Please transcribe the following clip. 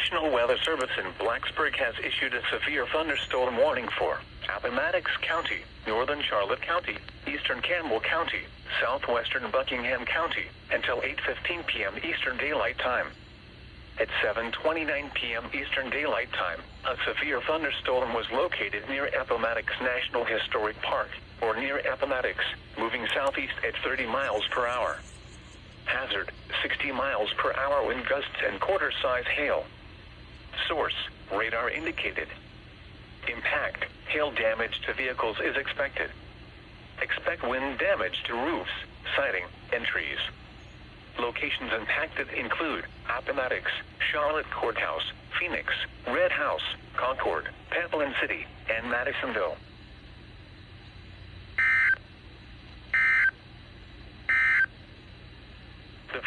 National Weather Service in Blacksburg has issued a severe thunderstorm warning for Appomattox County, northern Charlotte County, eastern Campbell County, southwestern Buckingham County, until 8:15 p.m. Eastern Daylight Time. At 7:29 p.m. Eastern Daylight Time, a severe thunderstorm was located near Appomattox National Historic Park, or near Appomattox, moving southeast at 30 miles per hour. Hazard, 60 miles per hour wind gusts and quarter-size hail. Source, radar indicated. Impact, hail damage to vehicles is expected. Expect wind damage to roofs, siding, and trees. Locations impacted include Appomattox, Charlotte Courthouse, Phoenix, Red House, Concord, Pamplin City, and Madisonville. The